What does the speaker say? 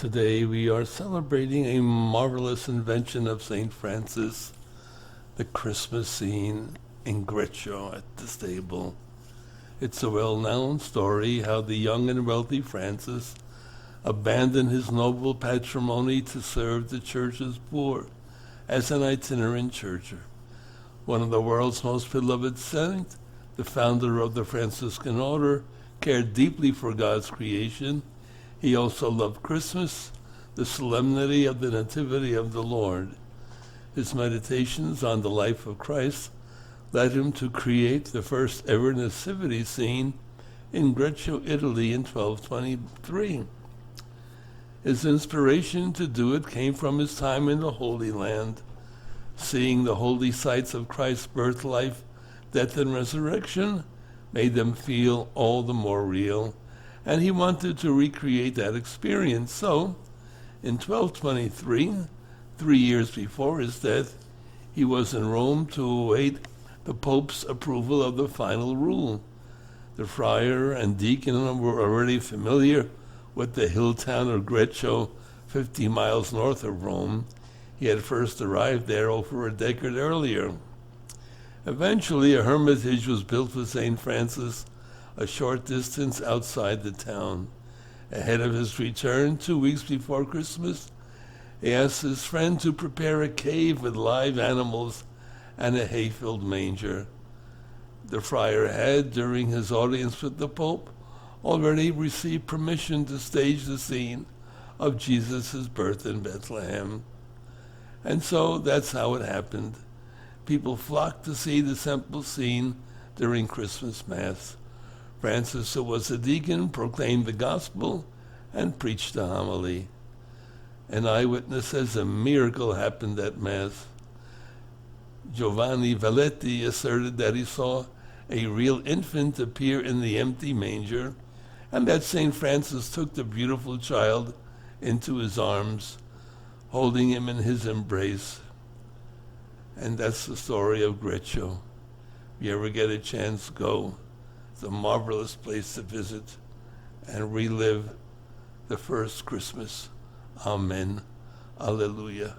Today we are celebrating a marvelous invention of St. Francis, the Christmas scene in Greccio at the stable. It's a well-known story how the young and wealthy Francis abandoned his noble patrimony to serve the church's poor as an itinerant churcher. One of the world's most beloved saints, the founder of the Franciscan order, cared deeply for God's creation. He also loved Christmas, the solemnity of the Nativity of the Lord. His meditations on the life of Christ led him to create the first ever nativity scene in Greccio, Italy in 1223. His inspiration to do it came from his time in the Holy Land. Seeing the holy sights of Christ's birth, life, death, and resurrection made them feel all the more real, and he wanted to recreate that experience. So, in 1223, 3 years before his death, he was in Rome to await the Pope's approval of the final rule. The friar and deacon were already familiar with the hill town of Greccio, 50 miles north of Rome. He had first arrived there over a decade earlier. Eventually, a hermitage was built for St. Francis a short distance outside the town. Ahead of his return, 2 weeks before Christmas, he asked his friend to prepare a cave with live animals and a hay-filled manger. The friar had, during his audience with the Pope, already received permission to stage the scene of Jesus' birth in Bethlehem. And so that's how it happened. People flocked to see the simple scene during Christmas Mass. Francis, who was a deacon, proclaimed the gospel and preached the homily. An eyewitness says a miracle happened at Mass. Giovanni Velletti asserted that he saw a real infant appear in the empty manger, and that St. Francis took the beautiful child into his arms, holding him in his embrace. And that's the story of Greccio. If you ever get a chance, go. It's a marvelous place to visit and relive the first Christmas. Amen. Alleluia.